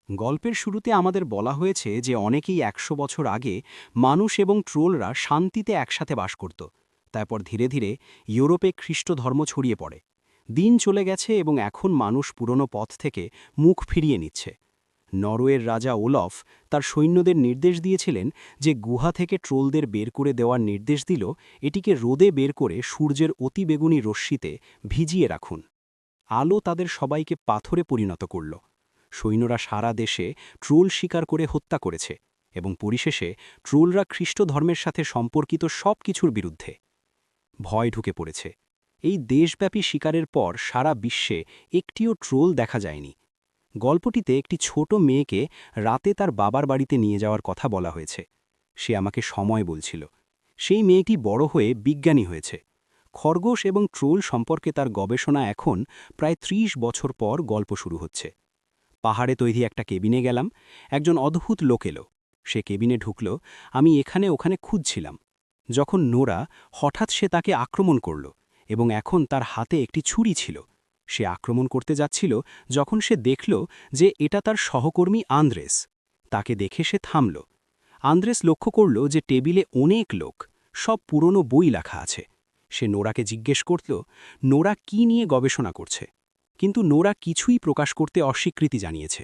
গল্পের শুরুতে আমাদের বলা হয়েছে যে অনেকেই ১০০ বছর আগে মানুষ এবং ট্রোলরা শান্তিতে একসাথে বাস করত। তারপর ধীরে ধীরে ইউরোপে খ্রিস্ট ধর্ম ছড়িয়ে পড়ে। দিন চলে গেছে এবং এখন মানুষ পুরনো পথ থেকে মুখ ফিরিয়ে নিচ্ছে। নরওয়ের রাজা ওলফ তার সৈন্যদের নির্দেশ দিয়েছিলেন যে গুহা থেকে ট্রোলদের বের করে দেওয়ার নির্দেশ দিল, এটিকে রোদে বের করে সূর্যের অতিবেগুনি রশ্মিতে ভিজিয়ে রাখুন। আলো তাদের সবাইকে পাথরে পরিণত করল। সৈন্যরা সারা দেশে ট্রোল শিকার করে হত্যা করেছে এবং পরিশেষে ট্রোলরা খ্রিস্ট ধর্মের সাথে সম্পর্কিত সব কিছুর বিরুদ্ধে। ভয় ঢুকে পড়েছে। এই দেশব্যাপী শিকারের পর সারা বিশ্বে একটিও ট্রোল দেখা যায়নি। গল্পটিতে একটি ছোট মেয়েকে রাতে তার বাবার বাড়িতে নিয়ে যাওয়ার কথা বলা হয়েছে। সে আমাকে সময় বলছিল। সেই মেয়েটি বড় হয়ে বিজ্ঞানী হয়েছে। খরগোশ এবং ট্রোল সম্পর্কে তার গবেষণা এখন প্রায় ৩০ বছর পর গল্প শুরু হচ্ছে। পাহাড়ে তৈরি একটা কেবিনে গেলাম। একজন অদ্ভুত লোক এলো। সে কেবিনে ঢুকল। আমি এখানে ওখানে খুঁজছিলাম। যখন নোরা, হঠাৎ সে তাকে আক্রমণ করল এবং এখন তার হাতে একটি ছুরি ছিল। সে আক্রমণ করতে যাচ্ছিল যখন সে দেখল যে এটা তার সহকর্মী আন্দ্রেস। তাকে দেখে সে থামল। আন্দ্রেস লক্ষ্য করল যে টেবিলে অনেক লোক, সব পুরনো বই লেখা আছে। সে নোরাকে জিজ্ঞেস করল নোরা কি নিয়ে গবেষণা করছে, কিন্তু নোরা কিছুই প্রকাশ করতে অস্বীকৃতি জানিয়েছে।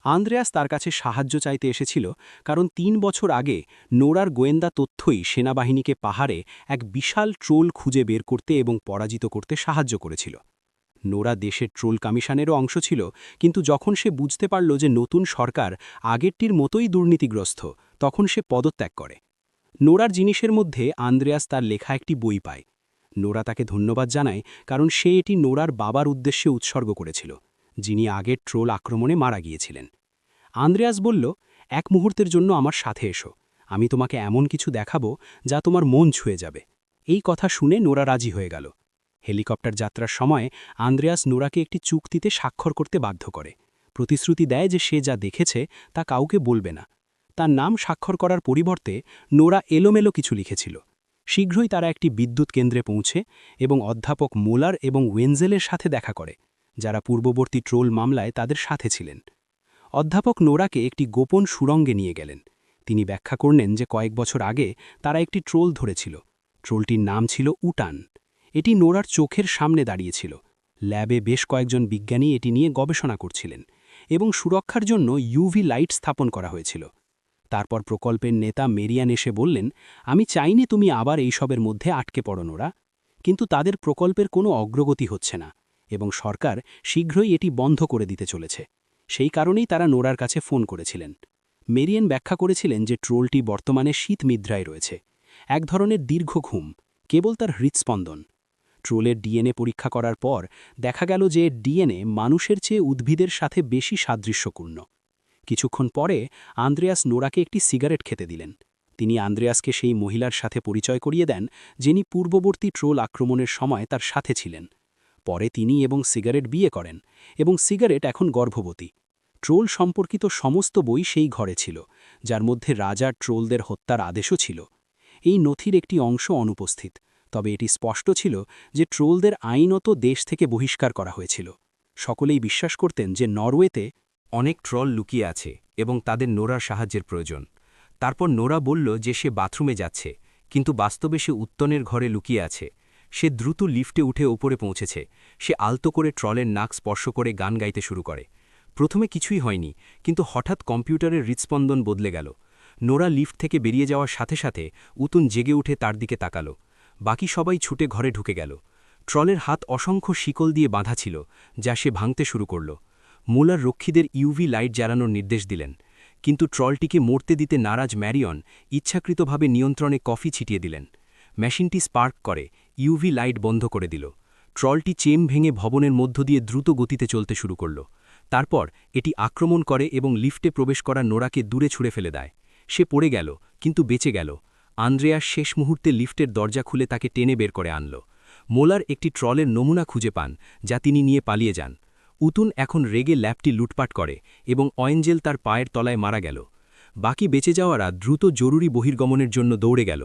আন্দ্রেয়াস তার কাছে সাহায্য চাইতে এসেছিল, কারণ ৩ বছর আগে নোরার গোয়েন্দা তথ্যই সেনাবাহিনীকে পাহাড়ে এক বিশাল ট্রোল খুঁজে বের করতে এবং পরাজিত করতে সাহায্য করেছিল। নোরা দেশের ট্রোল কমিশনেরও অংশ ছিল, কিন্তু যখন সে বুঝতে পারল যে নতুন সরকার আগেরটির মতোই দুর্নীতিগ্রস্ত, তখন সে পদত্যাগ করে। নোরার জিনিসের মধ্যে আন্দ্রেয়াস তার লেখা একটি বই পায়। নোরা তাকে ধন্যবাদ জানায়, কারণ সে এটি নোরার বাবার উদ্দেশ্যে উৎসর্গ করেছিল, যিনি আগের ট্রোল আক্রমণে মারা গিয়েছিলেন। আন্দ্রেয়াস বলল, এক মুহূর্তের জন্য আমার সাথে এসো। আমি তোমাকে এমন কিছু দেখাবো যা তোমার মন ছুঁয়ে যাবে। এই কথা শুনে নোরা রাজি হয়ে গেল। হেলিকপ্টার যাত্রার সময় আন্দ্রেয়াস নোরাকে একটি চুক্তিতে স্বাক্ষর করতে বাধ্য করে। প্রতিশ্রুতি দেয় যে সে যা দেখেছে তা কাউকে বলবে না। তার নাম স্বাক্ষর করার পরিবর্তে নোরা এলোমেলো কিছু লিখেছিল। শীঘ্রই তারা একটি বিদ্যুৎ কেন্দ্রে পৌঁছে এবং অধ্যাপক মোলার এবং ওয়েনজেলের সাথে দেখা করে, যারা পূর্ববর্তী ট্রোল মামলায় তাদের সাথে ছিলেন। অধ্যাপক নোরাকে একটি গোপন সুড়ঙ্গে নিয়ে গেলেন। তিনি ব্যাখ্যা করলেন যে কয়েক বছর আগে তারা একটি ট্রোল ধরেছিল। ট্রোলটির নাম ছিল উটান। এটি নোরার চোখের সামনে দাঁড়িয়েছিল। ল্যাবে বেশ কয়েকজন বিজ্ঞানী এটি নিয়ে গবেষণা করছিলেন এবং সুরক্ষার জন্য ইউভি লাইট স্থাপন করা হয়েছিল। তারপর প্রকল্পের নেতা মেরিয়ান এসে বললেন, আমি চাইনি তুমি আবার এইসবের মধ্যে আটকে পড়ো নোরা। কিন্তু তাদের প্রকল্পের কোনো অগ্রগতি হচ্ছে না এবং সরকার শীঘ্রই এটি বন্ধ করে দিতে চলেছে। সেই কারণেই তারা নোরার কাছে ফোন করেছিলেন। মেরিয়ান ব্যাখ্যা করেছিলেন যে ট্রোলটি বর্তমানে শীত নিদ্রায় রয়েছে, এক ধরনের দীর্ঘ ঘুম, কেবল তার হৃৎস্পন্দন। ট্রোলের ডিএনএ পরীক্ষা করার পর দেখা গেল যে ডিএনএ মানুষের চেয়ে উদ্ভিদের সাথে বেশি সাদৃশ্যপূর্ণ। কিছুক্ষণ পরে আন্দ্রেয়াস নোরাকে একটি সিগারেট খেতে দিলেন। তিনি আন্দ্রেয়াসকে সেই মহিলার সাথে পরিচয় করিয়ে দেন, যিনি পূর্ববর্তী ট্রোল আক্রমণের সময় তার সাথে ছিলেন। পরে তিনি এবং সিগারেট বিয়ে করেন এবং সিগারেট এখন গর্ভবতী। ট্রোল সম্পর্কিত সমস্ত বই সেই ঘরে ছিল, যার মধ্যে রাজার ট্রোলদের হত্যার আদেশও ছিল। এই নথির একটি অংশ অনুপস্থিত, তবে এটি স্পষ্ট ছিল যে ট্রোলদের আইনত দেশ থেকে বহিষ্কার করা হয়েছিল। সকলেই বিশ্বাস করতেন যে নরওয়েতে অনেক ট্রল লুকিয়ে আছে এবং তাদের নোরার সাহায্যের প্রয়োজন। তারপর নোরা বলল যে সে বাথরুমে যাচ্ছে, কিন্তু বাস্তবে সে উত্তনের ঘরে লুকিয়ে আছে। সে দ্রুত লিফটে উঠে ওপরে পৌঁছেছে। সে আলতো করে ট্রলের নাক স্পর্শ করে গান গাইতে শুরু করে। প্রথমে কিছুই হয়নি, কিন্তু হঠাৎ কম্পিউটারের হৃৎস্পন্দন বদলে গেল। নোরা লিফট থেকে বেরিয়ে যাওয়ার সাথে সাথে উতুন জেগে উঠে তার দিকে তাকাল। বাকি সবাই ছুটে ঘরে ঢুকে গেল। ট্রলের হাত অসংখ্য শিকল দিয়ে বাঁধা ছিল, যা সে ভাঙতে শুরু করল। মুলার রক্ষীদের ইউভি লাইট জ্বালানোর নির্দেশ দিলেন, কিন্তু ট্রলটিকে মরতে দিতে নারাজ ম্যারিয়ন ইচ্ছাকৃতভাবে নিয়ন্ত্রণে কফি ছিটিয়ে দিলেন। মেশিনটি স্পার্ক করে ইউভি লাইট বন্ধ করে দিল। ট্রলটি চেম ভেঙে ভবনের মধ্য দিয়ে দ্রুত গতিতে চলতে শুরু করল। তারপর এটি আক্রমণ করে এবং লিফটে প্রবেশ করা নোরাকে দূরে ছুঁড়ে ফেলে দেয়। সে পড়ে গেল, কিন্তু বেঁচে গেল। আন্দ্রেয়াস শেষ মুহূর্তে লিফটের দরজা খুলে তাকে টেনে বের করে আনল। মোলার একটি ট্রলের নমুনা খুঁজে পান, যা তিনি নিয়ে পালিয়ে যান। উতুন এখন রেগে ল্যাবটি লুটপাট করে এবং অয়েঞ্জেল তার পায়ের তলায় মারা গেল। বাকি বেঁচে যাওয়ারা দ্রুত জরুরি বহির্গমনের জন্য দৌড়ে গেল।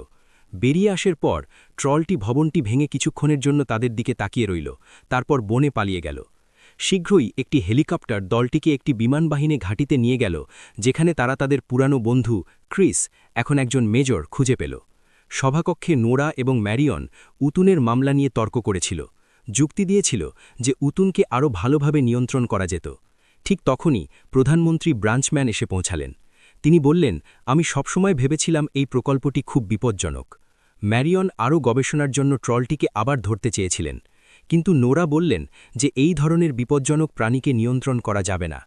বেরিয়ে আসার পর ট্রলটি ভবনটি ভেঙে কিছুক্ষণের জন্য তাদের দিকে তাকিয়ে রইল, তারপর বনে পালিয়ে গেল। শীঘ্রই একটি হেলিকপ্টার দলটিকে একটি বিমানবাহিনী ঘাঁটিতে নিয়ে গেল, যেখানে তারা তাদের পুরানো বন্ধু ক্রিস, এখন একজন মেজর, খুঁজে পেল। সভাকক্ষে নোরা এবং ম্যারিয়ন উতুনের মামলা নিয়ে তর্ক করেছিল, যুক্তি দিয়েছিল যে উতুনকে আরও ভালোভাবে নিয়ন্ত্রণ করা যেত। ঠিক তখনই প্রধানমন্ত্রী ব্রাঞ্চম্যান এসে পৌঁছালেন। তিনি বললেন, আমি সবসময় ভেবেছিলাম এই প্রকল্পটি খুব বিপজ্জনক। ম্যারিয়ন আরও গবেষণার জন্য ট্রলটিকে আবার ধরতে চেয়েছিলেন, কিন্তু নোরা বললেন যে এই ধরনের বিপজ্জনক প্রাণীকে নিয়ন্ত্রণ করা যাবে না।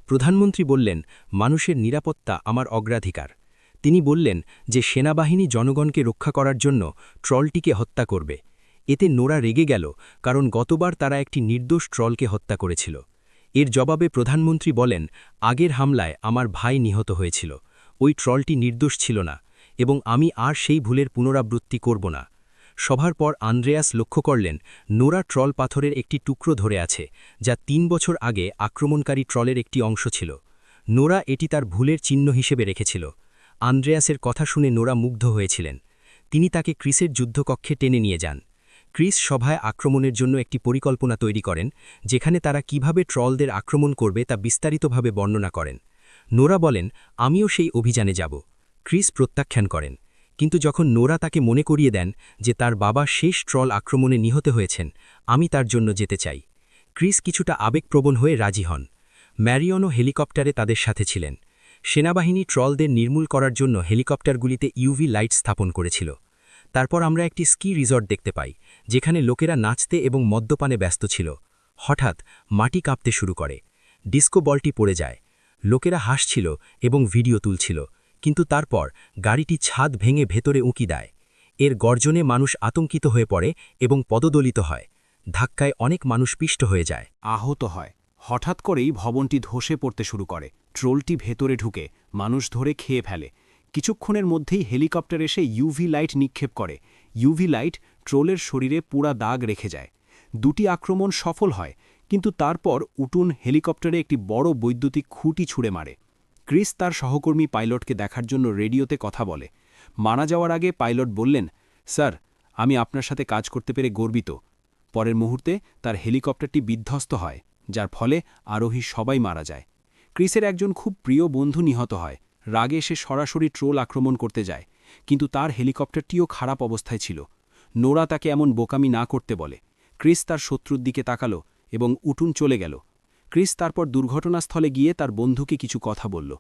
প্রধানমন্ত্রী বললেন, মানুষের নিরাপত্তা আমার অগ্রাধিকার। তিনি বললেন যে সেনাবাহিনী জনগণকে রক্ষা করার জন্য ট্রলটিকে হত্যা করবে। এতে নোরা রেগে গেল, কারণ গতবার তারা একটি নির্দোষ ট্রলকে হত্যা করেছিল। এর জবাবে প্রধানমন্ত্রী বলেন, আগের হামলায় আমার ভাই নিহত হয়েছিল, ওই ট্রলটি নির্দোষ ছিল না, এবং আমি আর সেই ভুলের পুনরাবৃত্তি করব না। সভার পর আন্দ্রেয়াস লক্ষ্য করলেন নোরা ট্রল পাথরের একটি টুকরো ধরে আছে, যা ৩ বছর আগে আক্রমণকারী ট্রলের একটি অংশ ছিল। নোরা এটি তার ভুলের চিহ্ন হিসেবে রেখেছিল। আন্দ্রেয়াসের কথা শুনে নোরা মুগ্ধ হয়েছিলেন। তিনি তাকে ক্রিসের যুদ্ধকক্ষে টেনে নিয়ে যান। ক্রিস সভায় আক্রমণের জন্য একটি পরিকল্পনা তৈরি করেন, যেখানে তারা কিভাবে ট্রলদের আক্রমণ করবে তা বিস্তারিতভাবে বর্ণনা করেন। নোরা বলেন, আমিও সেই অভিযানে যাব। ক্রিস প্রত্যাখ্যান করেন, কিন্তু যখন নোরা তাকে মনে করিয়ে দেন যে তার বাবা শেষ ট্রল আক্রমণে নিহত হয়েছেন, আমি তার জন্য যেতে চাই, ক্রিস কিছুটা আবেগপ্রবণ হয়ে রাজি হন। ম্যারিয়নও হেলিকপ্টারে তাদের সাথে ছিলেন। সেনাবাহিনী ট্রলদের নির্মূল করার জন্য হেলিকপ্টারগুলিতে ইউভি লাইট স্থাপন করেছিল। তারপর আমরা একটি স্কি রিসর্ট দেখতে পাই, যেখানে লোকেরা নাচতে এবং মদ্যপানে ব্যস্ত ছিল। হঠাৎ মাটি কাঁপতে শুরু করে, ডিস্কো বলটি পড়ে যায়। লোকেরা হাসছিল এবং ভিডিও তুলছিল, কিন্তু তারপর গাড়িটি ছাদ ভেঙে ভেতরে উঁকি দেয়। এর গর্জনে মানুষ আতঙ্কিত হয়ে পড়ে এবং পদদলিত হয়। ধাক্কায় অনেক মানুষ পিষ্ট হয়ে যায়। আহত হয়। হঠাৎ করেই ভবনটি ধসে পড়তে শুরু করে। ট্রোলটি ভেতরে ঢুকে মানুষ ধরে খেয়ে ফেলে। কিছুক্ষণের মধ্যেই হেলিকপ্টার এসে ইউভি লাইট নিক্ষেপ করে। ইউভি লাইট ট্রোলের শরীরে পুরা দাগ রেখে যায়। দুটি আক্রমণ সফল হয়, কিন্তু তারপর উটুন হেলিকপ্টারে একটি বড় বৈদ্যুতিক খুঁটি ছুঁড়ে মারে। ক্রিস তার সহকর্মী পাইলটকে দেখার জন্য রেডিওতে কথা বলে। মারা যাওয়ার আগে পাইলট বললেন, স্যার, আমি আপনার সাথে কাজ করতে পেরে গর্বিত। পরের মুহূর্তে তার হেলিকপ্টারটি বিধ্বস্ত হয়, যার ফলে আরোহী সবাই মারা যায়। ক্রিসের একজন খুব প্রিয় বন্ধু নিহত হয়। রাগে সে সরাসরি ট্রোল আক্রমণ করতে যায়, কিন্তু তার হেলিকপ্টারটিও খারাপ অবস্থায় ছিল। নোরা তাকে এমন বোকামি না করতে বলে। ক্রিস তার শত্রুর দিকে তাকালো এবং উটুন চলে গেল। ক্রিস তারপর দুর্ঘটনাস্থলে গিয়ে তার বন্ধুকে কিছু কথা বলল।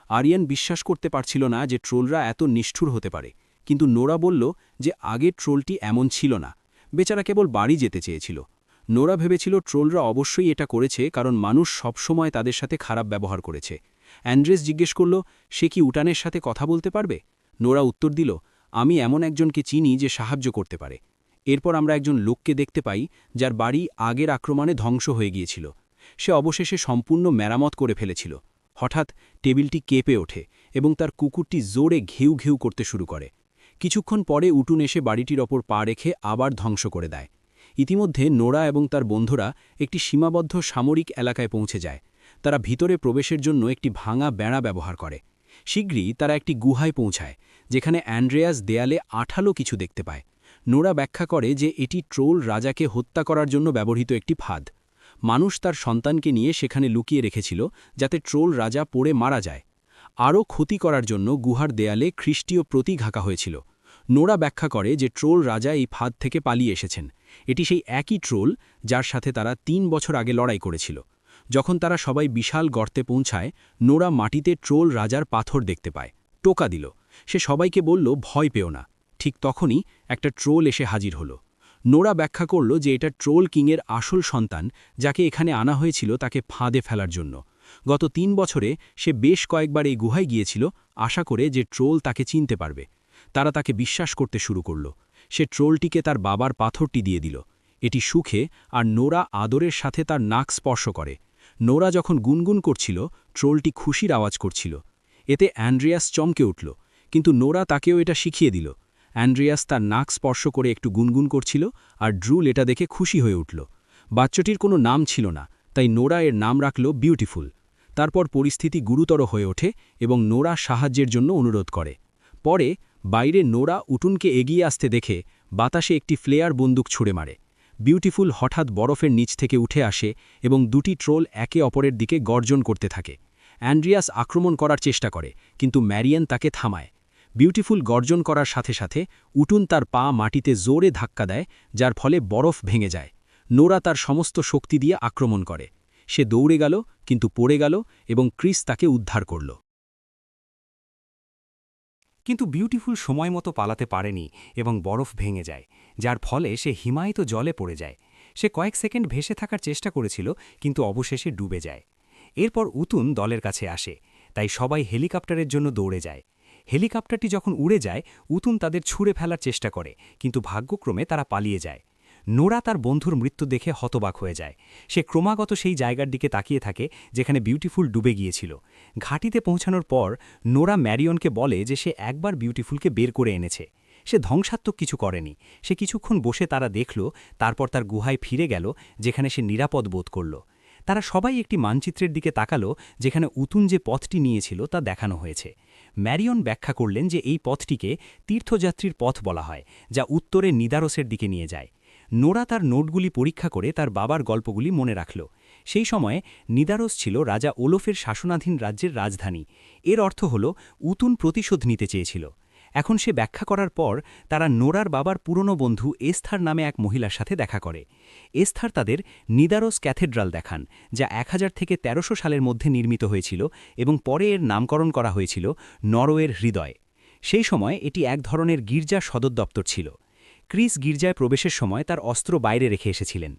আরিয়ান বিশ্বাস করতে পারছিল না যে ট্রোলরা এত নিষ্ঠুর হতে পারে, কিন্তু নোরা বলল যে আগের ট্রোলটি এমন ছিল না, বেচারা কেবল বাড়ি যেতে চেয়েছিল। নোরা ভেবেছিল ট্রোলরা অবশ্যই এটা করেছে কারণ মানুষ সবসময় তাদের সাথে খারাপ ব্যবহার করেছে। অ্যান্ড্রেস জিজ্ঞেস করল, সে কি উটানের সাথে কথা বলতে পারবে? নোরা উত্তর দিল, আমি এমন একজনকে চিনি যে সাহায্য করতে পারে। এরপর আমরা একজন লোককে দেখতে পাই, যার বাড়ি আগের আক্রমণে ধ্বংস হয়ে গিয়েছিল। সে অবশেষে সম্পূর্ণ মেরামত করে ফেলেছিল। হঠাৎ টেবিলটি কেঁপে ওঠে এবং তার কুকুরটি জোরে ঘেউ ঘেউ করতে শুরু করে। কিছুক্ষণ পরে উটুন এসে বাড়িটির ওপর পা রেখে আবার ধ্বংস করে দেয়। ইতিমধ্যে নোরা এবং তার বন্ধুরা একটি সীমাবদ্ধ সামরিক এলাকায় পৌঁছে যায়। তারা ভিতরে প্রবেশের জন্য একটি ভাঙা বেড়া ব্যবহার করে। শীঘ্রই তারা একটি গুহায় পৌঁছায়, যেখানে অ্যান্ড্রেয়াস দেয়ালে আঠালো কিছু দেখতে পায়। নোরা ব্যাখ্যা করে যে এটি ট্রোল রাজাকে হত্যা করার জন্য ব্যবহৃত একটি ফাঁদ। মানুষ তার সন্তানকে নিয়ে সেখানে লুকিয়ে রেখেছিল, যাতে ট্রোল রাজা পড়ে মারা যায়। আরও ক্ষতি করার জন্য গুহার দেয়ালে খ্রিস্টীয় প্রতীক আঁকা হয়েছিল। নোরা ব্যাখ্যা করে যে ট্রোল রাজা এই ফাঁদ থেকে পালিয়ে এসেছেন। এটি সেই একই ট্রোল যার সাথে তারা ৩ বছর আগে লড়াই করেছিল। যখন তারা সবাই বিশাল গর্তে পৌঁছায়, নোরা মাটিতে ট্রোল রাজার পাথর দেখতে পায়। টোকা দিল। সে সবাইকে বলল, ভয় পেও না। ঠিক তখনই একটা ট্রোল এসে হাজির হল। নোরা ব্যাখ্যা করল যে এটা ট্রোল কিংয়ের আসল সন্তান, যাকে এখানে আনা হয়েছিল তাকে ফাঁদে ফেলার জন্য। গত ৩ বছরে সে বেশ কয়েকবার এই গুহায় গিয়েছিল, আশা করে যে ট্রোল তাকে চিনতে পারবে। তারা তাকে বিশ্বাস করতে শুরু করল। সে ট্রোলটিকে তার বাবার পাথরটি দিয়ে দিল। এটি সুখে, আর নোরা আদরের সাথে তার নাক স্পর্শ করে। নোরা যখন গুনগুন করছিল, ট্রোলটি খুশির আওয়াজ করছিল। এতে অ্যান্ড্রিয়াস চমকে উঠল, কিন্তু নোরা তাকেও এটা শিখিয়ে দিল। অ্যান্ড্রিয়াস তার নাক স্পর্শ করে একটু গুনগুন করছিল, আর ড্রুল এটা দেখে খুশি হয়ে উঠল। বাচ্চাটির কোনো নাম ছিল না, তাই নোরা এর নাম রাখল বিউটিফুল। তারপর পরিস্থিতি গুরুতর হয়ে ওঠে এবং নোরা সাহায্যের জন্য অনুরোধ করে। পরে বাইরে নোরা উটুনকে এগিয়ে আসতে দেখে বাতাসে একটি ফ্লেয়ার বন্দুক ছুঁড়ে মারে। বিউটিফুল হঠাৎ বরফের নিচ থেকে উঠে আসে এবং দুটি ট্রোল একে অপরের দিকে গর্জন করতে থাকে। অ্যান্ড্রিয়াস আক্রমণ করার চেষ্টা করে, কিন্তু ম্যারিয়ান তাকে থামায়। বিউটিফুল গর্জন করার সাথে সাথে উটুন তার পা মাটিতে জোরে ধাক্কা দেয়, যার ফলে বরফ ভেঙে যায়। নোরা তার সমস্ত শক্তি দিয়ে আক্রমণ করে। সে দৌড়ে গেল, কিন্তু পড়ে গেল এবং ক্রিস তাকে উদ্ধার করল। কিন্তু বিউটিফুল সময় মতো পালাতে পারেনি এবং বরফ ভেঙে যায়, যার ফলে সে হিমায়িত জলে পড়ে যায়। সে কয়েক সেকেন্ড ভেসে থাকার চেষ্টা করেছিল, কিন্তু অবশেষে ডুবে যায়। এরপর উতুন দলের কাছে আসে, তাই সবাই হেলিকপ্টারের জন্য দৌড়ে যায়। হেলিকপ্টারটি যখন উড়ে যায়, উতুন তাদের ছুঁড়ে ফেলার চেষ্টা করে, কিন্তু ভাগ্যক্রমে তারা পালিয়ে যায়। নোরা তার বন্ধুর মৃত্যু দেখে হতবাক হয়ে যায়। সে ক্রমাগত সেই জায়গার দিকে তাকিয়ে থাকে যেখানে বিউটিফুল ডুবে গিয়েছিল। ঘাঁটিতে পৌঁছানোর পর নোরা ম্যারিয়নকে বলে যে সে একবার বিউটিফুলকে বের করে এনেছে। সে ধ্বংসাত্মক কিছু করেনি। সে কিছুক্ষণ বসে তারা দেখল, তারপর তার গুহায় ফিরে গেল, যেখানে সে নিরাপদ বোধ করল। তারা সবাই একটি মানচিত্রের দিকে তাকালো, যেখানে উতুন যে পথটি নিয়েছিল তা দেখানো হয়েছে। ম্যারিয়ন ব্যাখ্যা করলেন যে এই পথটিকে তীর্থযাত্রীর পথ বলা হয়, যা উত্তরে নিদারসের দিকে নিয়ে যায়। নোরা তার নোটগুলি পরীক্ষা করে তার বাবার গল্পগুলি মনে রাখল। সেই সময়ে নিদারস ছিল রাজা ওলফের শাসনাধীন রাজ্যের রাজধানী। এর অর্থ হল উতুন প্রতিশোধ নিতে চেয়েছিল। এখন সে ব্যাখ্যা করার পর তারা নোরার বাবার পুরনো বন্ধু এস্থার নামে এক মহিলার সাথে দেখা করে। এস্থার তাদের নিদারস ক্যাথেড্রাল দেখান, যা 1000 থেকে 1300 সালের মধ্যে নির্মিত হয়েছিল এবং পরে এর নামকরণ করা হয়েছিল নরওয়ের হৃদয়। সেই সময় এটি এক ধরনের গির্জা সদর দপ্তর ছিল। ক্রিস গির্জায় প্রবেশের সময় তার অস্ত্র বাইরে রেখে এসেছিলেন।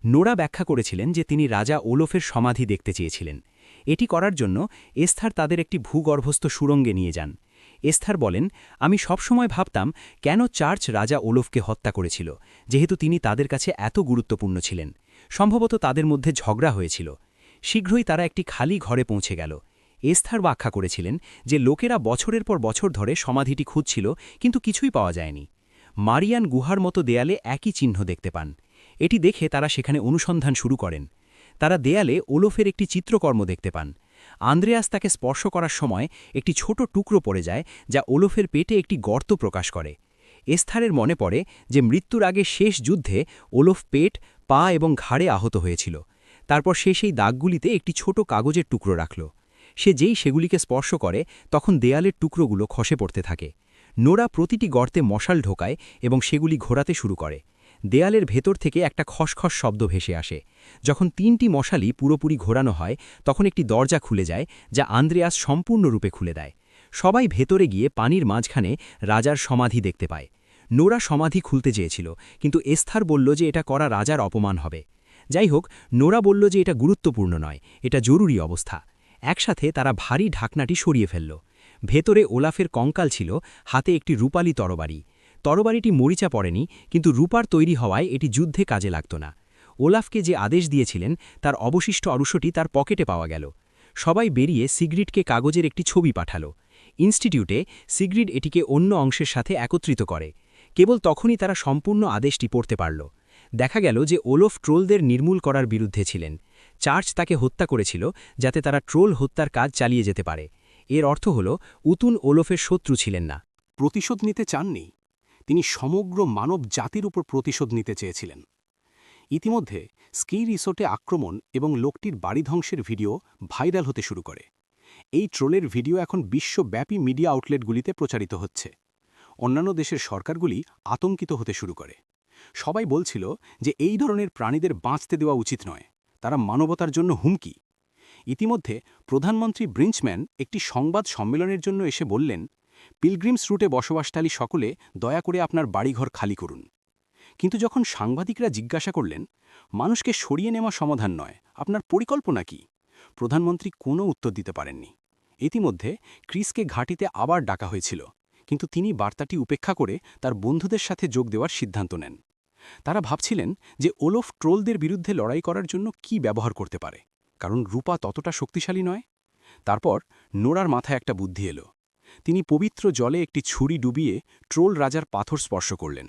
নোরা ব্যাখ্যা করেছিলেন যে তিনি রাজা ওলফের সমাধি দেখতে চেয়েছিলেন। এটি করার জন্য এস্থার তাদের একটি ভূগর্ভস্থ সুড়ঙ্গে নিয়ে যান। এস্থার বলেন, আমি সবসময় ভাবতাম কেন চার্চ রাজা ওলফকে হত্যা করেছিল, যেহেতু তিনি তাদের কাছে এত গুরুত্বপূর্ণ ছিলেন। সম্ভবত তাদের মধ্যে ঝগড়া হয়েছিল। শীঘ্রই তারা একটি খালি ঘরে পৌঁছে গেল। এস্থার ব্যাখ্যা করেছিলেন যে লোকেরা বছরের পর বছর ধরে সমাধিটি খুঁজছিল, কিন্তু কিছুই পাওয়া যায়নি। মারিয়ান গুহার মতো দেয়ালে একই চিহ্ন দেখতে পান। এটি দেখে তারা সেখানে অনুসন্ধান শুরু করেন। তারা দেয়ালে ওলফের একটি চিত্রকর্ম দেখতে পান। আন্দ্রেয়াস তাকে স্পর্শ করার সময় একটি ছোট টুকরো পড়ে যায়, যা ওলফের পেটে একটি গর্ত প্রকাশ করে। এস্থারের মনে পড়ে যে মৃত্যুর আগে শেষ যুদ্ধে ওলফ পেট, পা এবং ঘাড়ে আহত হয়েছিল। তারপর সে সেই দাগগুলিতে একটি ছোট কাগজের টুকরো রাখল। সে যেই সেগুলিকে স্পর্শ করে, তখন দেয়ালের টুকরোগুলো খসে পড়তে থাকে। নোরা প্রতিটি গর্তে মশাল ঢোকায় এবং সেগুলি ঘোরাতে শুরু করে। দেয়ালের ভেতর থেকে একটা খসখস শব্দ ভেসে আসে। যখন 3টি মশালই পুরোপুরি ঘোরানো হয়, তখন একটি দরজা খুলে যায়, যা আন্দ্রেয়াস সম্পূর্ণরূপে খুলে দেয়। সবাই ভেতরে গিয়ে পানির মাঝখানে রাজার সমাধি দেখতে পায়। নোরা সমাধি খুলতে চেয়েছিল, কিন্তু এস্থার বলল যে এটা করা রাজার অপমান হবে। যাই হোক, নোরা বলল যে এটা গুরুত্বপূর্ণ নয়, এটা জরুরি অবস্থা। একসাথে তারা ভারী ঢাকনাটি সরিয়ে ফেলল। ভেতরে ওলাফের কঙ্কাল ছিল, হাতে একটি রূপালী তরবারি। তরবারিটি মরিচা পড়েনি, কিন্তু রূপার তৈরি হওয়ায় এটি যুদ্ধে কাজে লাগত না। ওলাফকে যে আদেশ দিয়েছিলেন তার অবশিষ্ট অংশটি তার পকেটে পাওয়া গেল। সবাই বেরিয়ে সিগ্রিডকে কাগজের একটি ছবি পাঠাল। ইনস্টিটিউটে সিগ্রিড এটিকে অন্য অংশের সাথে একত্রিত করে। কেবল তখনই তারা সম্পূর্ণ আদেশটি পড়তে পারল। দেখা গেল যে ওলফ ট্রোলদের নির্মূল করার বিরুদ্ধে ছিলেন। চার্চ তাকে হত্যা করেছিল, যাতে তারা ট্রোল হত্যার কাজ চালিয়ে যেতে পারে। এর অর্থ হল উতুন ওলফের শত্রু ছিলেন না। প্রতিশোধ নিতে চাননি, তিনি সমগ্র মানব জাতির উপর প্রতিশোধ নিতে চেয়েছিলেন। ইতিমধ্যে স্কি রিসোর্টে আক্রমণ এবং লোকটির বাড়ি ধ্বংসের ভিডিও ভাইরাল হতে শুরু করে। এই ট্রোলের ভিডিও এখন বিশ্বব্যাপী মিডিয়া আউটলেটগুলিতে প্রচারিত হচ্ছে। অন্যান্য দেশের সরকারগুলি আতঙ্কিত হতে শুরু করে। সবাই বলছিল যে এই ধরনের প্রাণীদের বাঁচতে দেওয়া উচিত নয়, তারা মানবতার জন্য হুমকি। ইতিমধ্যে প্রধানমন্ত্রী ব্রিঞ্চম্যান একটি সংবাদ সম্মেলনের জন্য এসে বললেন, পিলগ্রিমস রুটে বসবাসকারী সকলে দয়া করে আপনার বাড়িঘর খালি করুন। কিন্তু যখন সাংবাদিকরা জিজ্ঞাসা করলেন, মানুষকে সরিয়ে নেওয়া সমাধান নয়, আপনার পরিকল্পনা কি, প্রধানমন্ত্রী কোনো উত্তর দিতে পারেননি। ইতিমধ্যে ক্রিসকে ঘাঁটিতে আবার ডাকা হয়েছিল, কিন্তু তিনি বার্তাটি উপেক্ষা করে তার বন্ধুদের সাথে যোগ দেওয়ার সিদ্ধান্ত নেন। তারা ভাবছিলেন যে ওলফ ট্রোলদের বিরুদ্ধে লড়াই করার জন্য কি ব্যবহার করতে পারে, কারণ রূপা ততটা শক্তিশালী নয়। তারপর নোরার মাথায় একটা বুদ্ধি এলো। তিনি পবিত্র জলে একটি ছুরি ডুবিয়ে ট্রোল রাজার পাথর স্পর্শ করলেন।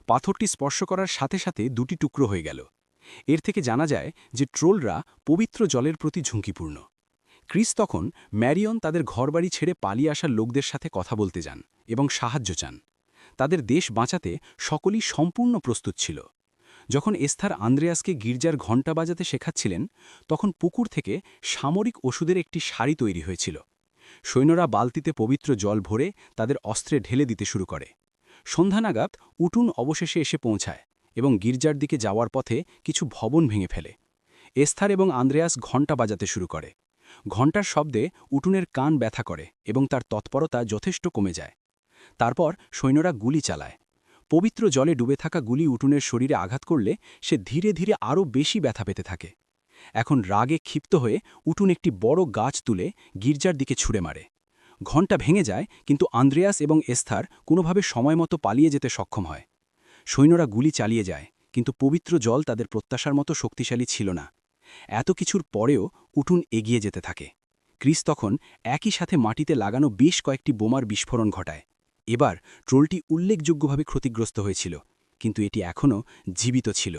পাথরটি স্পর্শ করার সাথে সাথে দুটি টুকরো হয়ে গেল। এর থেকে জানা যায় যে ট্রোলরা পবিত্র জলের প্রতি ঝুঁকিপূর্ণ। ক্রিস তখন ম্যারিয়ন তাদের ঘরবাড়ি ছেড়ে পালিয়ে আসা লোকদের সাথে কথা বলতে যান এবং সাহায্য চান। তাদের দেশ বাঁচাতে সকলেই সম্পূর্ণ প্রস্তুত ছিল। যখন এস্থার আন্দ্রেয়াসকে গির্জার ঘণ্টা বাজাতে শেখাচ্ছিলেন তখন পুকুর থেকে সামরিক ওষুধের একটি সারি তৈরি হয়েছিল। সৈন্যরা বালতিতে পবিত্র জল ভরে তাদের অস্ত্রে ঢেলে দিতে শুরু করে। সন্ধ্যা নাগাদ উটুন অবশেষে এসে পৌঁছায় এবং গির্জার দিকে যাওয়ার পথে কিছু ভবন ভেঙে ফেলে। এস্থার এবং আন্দ্রেয়াস ঘণ্টা বাজাতে শুরু করে। ঘণ্টার শব্দে উটুনের কান ব্যথা করে এবং তার তৎপরতা যথেষ্ট কমে যায়। তারপর সৈন্যরা গুলি চালায়। পবিত্র জলে ডুবে থাকা গুলি উটুনের শরীরে আঘাত করলে সে ধীরে ধীরে আরও বেশি ব্যথা পেতে থাকে। এখন রাগে ক্ষিপ্ত হয়ে উটুন একটি বড় গাছ তুলে গির্জার দিকে ছুঁড়ে মারে। ঘণ্টা ভেঙে যায়, কিন্তু আন্দ্রেয়াস এবং এস্থার কোনোভাবে সময়মতো পালিয়ে যেতে সক্ষম হয়। সৈন্যরা গুলি চালিয়ে যায়, কিন্তু পবিত্র জল তাদের প্রত্যাশার মতো শক্তিশালী ছিল না। এত কিছুর পরেও উটুন এগিয়ে যেতে থাকে। ক্রিস তখন একই সাথে মাটিতে লাগানো বেশ কয়েকটি বোমার বিস্ফোরণ ঘটায়। এবার ট্রোলটি উল্লেখযোগ্যভাবে ক্ষতিগ্রস্ত হয়েছিল, কিন্তু এটি এখনও জীবিত ছিল।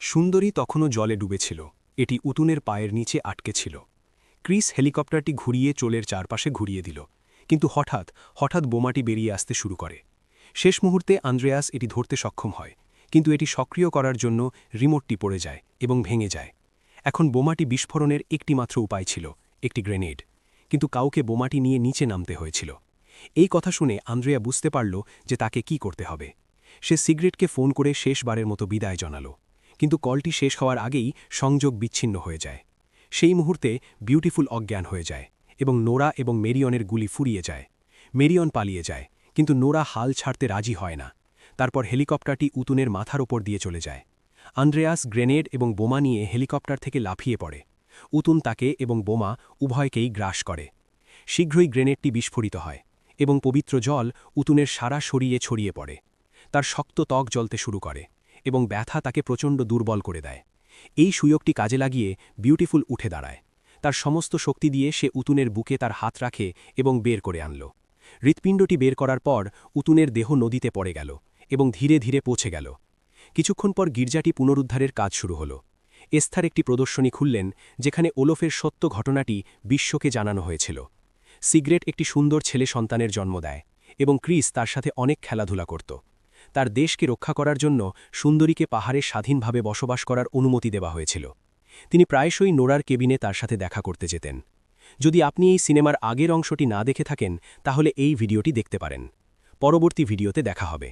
সুন্দরী তখনও জলে ডুবেছিল। এটি উটুনের পায়ের নিচে আটকে ছিল। ক্রিস হেলিকপ্টারটি ঘুরিয়ে চোলের চারপাশে ঘুরিয়ে দিল, কিন্তু হঠাৎ বোমাটি বেরিয়ে আসতে শুরু করে। শেষ মুহূর্তে আন্দ্রেয়াস এটি ধরতে সক্ষম হয়, কিন্তু এটি সক্রিয় করার জন্য রিমোটটি পড়ে যায় এবং ভেঙে যায়। এখন বোমাটি বিস্ফোরণের একটিমাত্র উপায় ছিল, একটি গ্রেনেড। কিন্তু কাউকে বোমাটি নিয়ে নিচে নামতে হয়েছিল। এই কথা শুনে আন্দ্রেয়া বুঝতে পারল যে তাকে কি করতে হবে। সে সিগারেটকে ফোন করে শেষবারের মতো বিদায় জানাল, কিন্তু কলটি শেষ হওয়ার আগেই সংযোগ বিচ্ছিন্ন হয়ে যায়। সেই মুহূর্তে বিউটিফুল অজ্ঞান হয়ে যায় এবং নোরা এবং মেরিয়নের গুলি ফুরিয়ে যায়। মেরিয়ন পালিয়ে যায়, কিন্তু নোরা হাল ছাড়তে রাজি হয় না। তারপর হেলিকপ্টারটি উতুনের মাথার ওপর দিয়ে চলে যায়। আন্দ্রেয়াস গ্রেনেড এবং বোমা নিয়ে হেলিকপ্টার থেকে লাফিয়ে পড়ে। উতুন তাকে এবং বোমা উভয়কেই গ্রাস করে। শীঘ্রই গ্রেনেডটি বিস্ফোরিত হয় এবং পবিত্র জল উতুনের সারা শরীরে ছড়িয়ে পড়ে। তার শক্ত ত্বক জ্বলতে শুরু করে এবং ব্যথা তাকে প্রচণ্ড দুর্বল করে দেয়। এই সুযোগটি কাজে লাগিয়ে বিউটিফুল উঠে দাঁড়ায়। তার সমস্ত শক্তি দিয়ে সে উতুনের বুকে তার হাত রাখে এবং বের করে আনল। হৃৎপিণ্ডটি বের করার পর উতুনের দেহ নদীতে পড়ে গেল এবং ধীরে ধীরে পৌঁছে গেল। কিছুক্ষণ পর গির্জাটি পুনরুদ্ধারের কাজ শুরু হল। এস্থার একটি প্রদর্শনী খুললেন, যেখানে ওলফের সত্য ঘটনাটি বিশ্বকে জানানো হয়েছিল। সিগারেট একটি সুন্দর ছেলে সন্তানের জন্ম দেয় এবং ক্রিস তার সাথে অনেক খেলাধুলা করত। তার দেশকে রক্ষা করার জন্য সুন্দরীকে পাহাড়ে স্বাধীনভাবে বসবাস করার অনুমতি দেওয়া হয়েছিল। তিনি প্রায়শই নোরার কেবিনে তার সাথে দেখা করতে যেতেন। যদি আপনি এই সিনেমার আগের অংশটি না দেখে থাকেন, তাহলে এই ভিডিওটি দেখতে পারেন। পরবর্তী ভিডিওতে দেখা হবে।